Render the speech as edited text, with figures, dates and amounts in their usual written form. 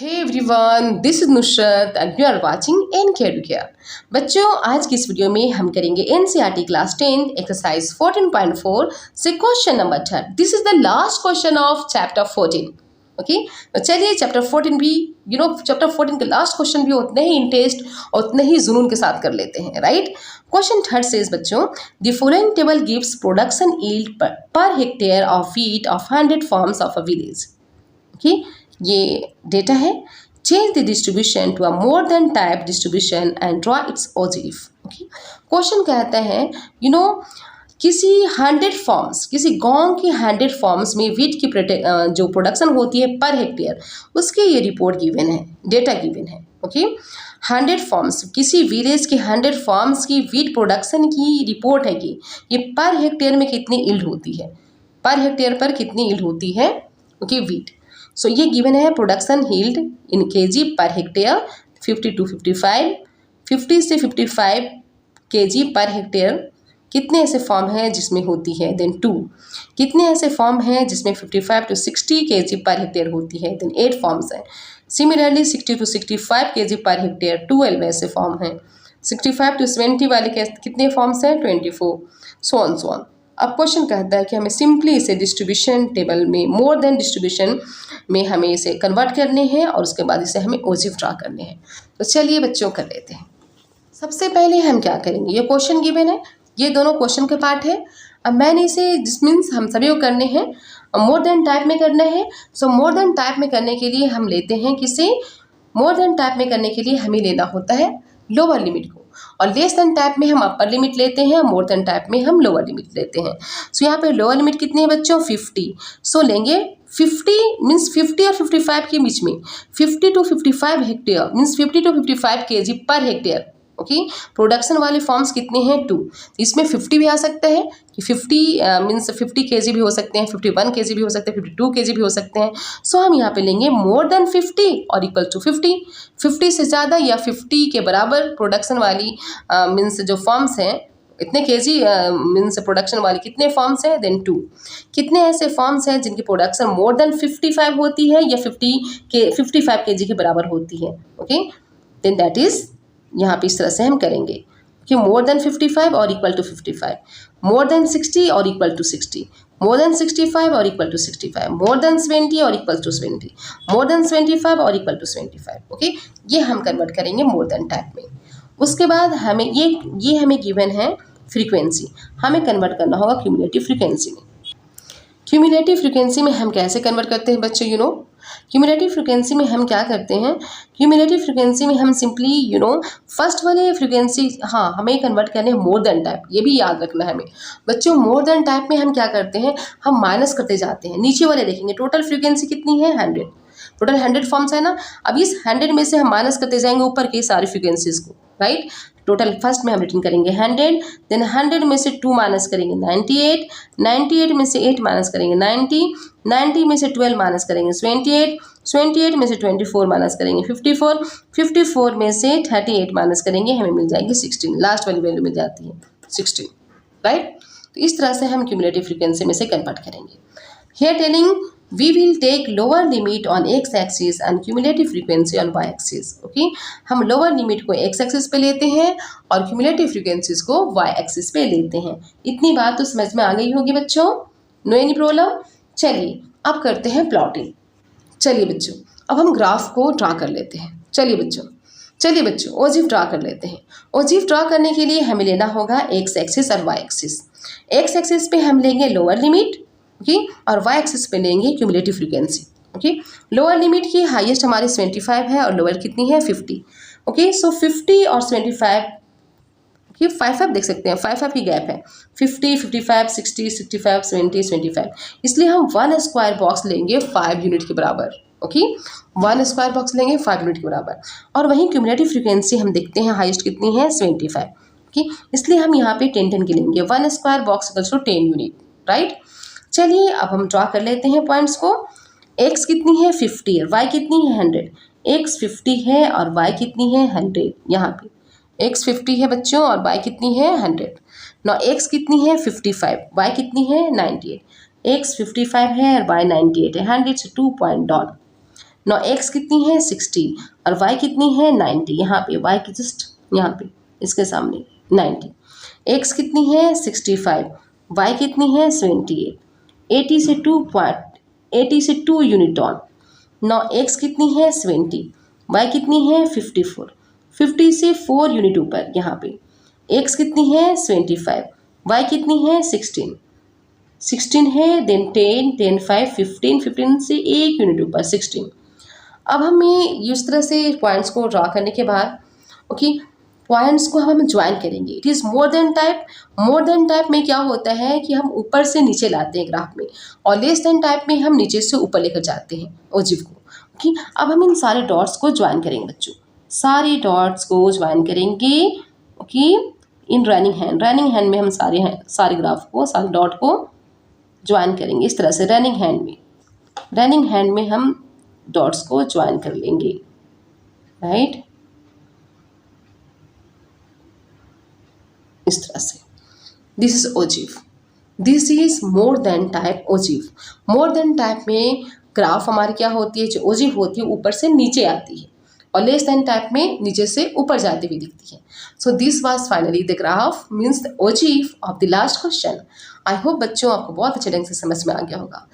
Hey everyone, this is Nusrat and you are watching NK Educare. बच्चों, आज की इस वीडियो में हम करेंगे एनसीईआरटी क्लास 10 एक्सरसाइज 14.4 से question number 10। This is the last question of chapter 14। Okay, तो चलिए चैप्टर 14 भी चैप्टर 14 के लास्ट क्वेश्चन भी उतने ही इंटरेस्ट और उतने ही जुनून के साथ कर लेते हैं। राइट, क्वेश्चन 3 से बच्चों, the following table gives production yield per hectare of wheat of 100 farms of a village. Okay, ये डेटा है। Change the distribution to a more than type distribution and draw its ओजीफ। Okay, question कहता है किसी 100 forms, किसी गांव की 100 forms में वीट की जो प्रोडक्शन होती है पर हेक्टेयर, उसके ये रिपोर्ट गिवन है, डेटा गिवन है। ओके, 100 फॉर्म्स, किसी विलेज के 100 फॉर्म्स की वीट प्रोडक्शन की रिपोर्ट है कि ये पर हेक्टेयर में कितनी यील्ड होती है, पर हेक्टेयर पर कितनी यील्ड होती है। Okay, wheat. सो ये गिवन है production yield in KG per hectare 50 to 55, 50 से 55 केजी पर हेक्टेयर। कितने ऐसे फॉर्म हैं जिसमें होती है, देन 2। कितने ऐसे फॉर्म हैं जिसमें 55 to 60 केजी पर हेक्टेयर होती है, देन 8 फॉर्म्स हैं। Similarly 60 to 65 KG per hectare 12 ऐसे फॉर्म हैं। 65 to 70 वाले कितने फॉर्म्स हैं, 24, सो ऑन। अब क्वेश्चन कहता है कि हमें सिंपली इसे डिस्ट्रीब्यूशन टेबल में, मोर देन डिस्ट्रीब्यूशन में हमें इसे कन्वर्ट करने हैं और उसके बाद इसे हमें ओजीफ ड्रा करने हैं। तो चलिए बच्चों कर लेते हैं। सबसे पहले हम क्या करेंगे, ये क्वेश्चन गिवन है, ये दोनों क्वेश्चन के पार्ट है। अब मैंने इसे जिस मीन्स हम सभी को करने हैं मोर देन टाइप में करना है। सो मोर देन टाइप में करने के लिए हम लेते हैं किसे, मोर देन टाइप में करने के लिए हमें लेना होता है लोअर लिमिट को, और लेस देन टाइप में हम अपर लिमिट लेते हैं, मोर देन टाइप में हम लोअर लिमिट लेते हैं। सो यहाँ पे लोअर लिमिट कितनी है बच्चों, 50। सो लेंगे 50 मीन्स 50 और 55 के बीच में 50 to 55 hectare means 50 to 55 KG per hectare. Okay, production वाले फॉर्म्स कितने हैं, 2। इसमें 50 भी आ सकता है कि 50 मीन्स 50 केजी भी हो सकते हैं, 51 केजी भी हो सकते हैं, 52 केजी भी हो सकते हैं। सो हम यहाँ पे लेंगे मोर देन 50 और इक्वल टू 50। 50 से ज़्यादा या 50 के बराबर प्रोडक्शन वाली मीन्स जो फॉर्म्स हैं, इतने केजी मीन्स प्रोडक्शन वाली कितने फॉर्म्स हैं, देन 2। कितने ऐसे फॉर्म्स हैं जिनकी प्रोडक्शन मोर देन 55 होती है या 55 केजी के बराबर होती है। ओके, देन दैट इज यहाँ पे इस तरह से हम करेंगे कि मोर देन 55 और इक्वल टू 55, मोर देन 60 और इक्वल टू 60, मोर देन 65 और इक्वल टू 65, मोर देन 70 और इक्वल टू 70, मोर देन 75 और इक्वल टू 75। ओके, ये हम कन्वर्ट करेंगे मोर देन टाइप में। उसके बाद हमें ये हमें गिवन है फ्रीक्वेंसी, हमें कन्वर्ट करना होगा क्यूमुलेटिव फ्रीक्वेंसी में। क्यूमुलेटिव फ्रीक्वेंसी में हम कैसे कन्वर्ट करते हैं बच्चों, क्यूमुलेटिव फ्रीक्वेंसी में हम क्या करते हैं, क्यूमुलेटिव फ्रीक्वेंसी में हम सिंपली फर्स्ट वाले फ्रीक्वेंसी, हाँ हमें कन्वर्ट करने हैं मोर देन टाइप, ये भी याद रखना है हमें बच्चों। मोर देन टाइप में हम क्या करते हैं, हम माइनस करते जाते हैं, नीचे वाले देखेंगे टोटल फ्रीक्वेंसी कितनी है, 100। टोटल 100 फॉर्म्स है ना, अब इस 100 में से हम माइनस करते जाएंगे ऊपर की सारी फ्रीक्वेंसीज को। राइट, टोटल फर्स्ट में हम रिटर्न करेंगे 100, देन 100 में से 2 माइनस करेंगे 98, 98 में से 8 माइनस करेंगे 90, 90 में से 12 माइनस करेंगे 28, 28 में से 24 माइनस करेंगे 54, 54 में से 38 माइनस करेंगे, हमें मिल जाएगी 16। लास्ट वाली वैल्यू मिल जाती है 16। राइट, तो इस तरह से हम क्यूमुलेटिव फ्रीक्वेंसी में से कन्वर्ट करेंगे। Here telling we will take lower limit on x axis and cumulative frequency on y axis। Okay, हम लोअर लिमिट को x एक्सिस पे लेते हैं और क्यूमुलेटिव फ्रीक्वेंसीज को y एक्सिस पे लेते हैं। इतनी बात तो समझ में आ गई होगी बच्चों, नो एनी प्रॉब्लम। चलिए अब करते हैं प्लॉटिंग। चलिए बच्चों, अब हम ग्राफ को ड्रा कर लेते हैं। चलिए बच्चों ओजीफ ड्रा कर लेते हैं। ओजीफ ड्रा करने के लिए हमें लेना होगा x एक्सिस और y एक्सिस। x एक्सिस पे हम लेंगे लोअर लिमिट, ओके, और y एक्सिस पे लेंगे cumulative frequency. Okay, lower limit की हाईएस्ट हमारी 75 है और लोअर कितनी है, 50। ओके, सो 50 और 75 की 5 देख सकते हैं, 5 की गैप है, 50, 55, 60, 65, 70, 75। इसलिए हम 1 स्क्वायर बॉक्स लेंगे 5 यूनिट के बराबर। ओके, 1 स्क्वायर बॉक्स लेंगे 5 यूनिट के बराबर। और वहीं क्यूमुलेटिव फ्रीक्वेंसी हम देखते हैं हाईएस्ट कितनी है, 75। ओके, इसलिए हम यहाँ पे 10 की लेंगे, 1 square box equals to 10 unit. Right, चलिए अब हम ड्रा कर लेते हैं पॉइंट्स को। x कितनी है, 50 है, y कितनी है, 100। x 50 है और y कितनी है, 100। यहाँ पे x 50 है बच्चों और y कितनी है, 100। नौ x कितनी है, 55, y कितनी है, 98। x 55 है और y 98 है, 100 से 2 पॉइंट डाउन। नौ एक्स कितनी है 60 और वाई कितनी है 90, यहाँ पे वाई की जस्ट यहाँ पे इसके सामने 90। एक्स कितनी है 65, वाई कितनी है 78, 80 से 2 यूनिट ऑन। नौ एक्स कितनी है 70, वाई कितनी है 54, 50 से 4 यूनिट ऊपर यहाँ पे। एक्स कितनी है 25, वाई कितनी है 16, 16 है, देन 10, 10 5 15, 15 से 1 यूनिट ऊपर 16। अब हमें इस तरह से पॉइंट्स को ड्रा करने के बाद ओके पॉइंट्स को हम ज्वाइन करेंगे। It is more than type. More than type में क्या होता है कि हम ऊपर से नीचे लाते हैं ग्राफ में, और लेस देन टाइप में हम नीचे से ऊपर लेकर जाते हैं ओजिव को। ओके अब हम इन सारे डॉट्स को ज्वाइन करेंगे बच्चों, सारे डॉट्स को ज्वाइन करेंगे ओके इन रनिंग हैंड में हम सारे ग्राफ को, सारे डॉट को ज्वाइन करेंगे इस तरह से। रनिंग हैंड में हम डॉट्स को ज्वाइन कर लेंगे, राइट, इस तरह से। This is ogive, this is more than type ogive. More than type में ग्राफ हमारी क्या होती है, जो ओजिव होती है ऊपर से नीचे आती है, और लेस देन टाइप में नीचे से ऊपर जाती हुई दिखती है। So this was finally the graph means the ogive of the last question. I hope बच्चों आपको बहुत अच्छे ढंग से समझ में आ गया होगा।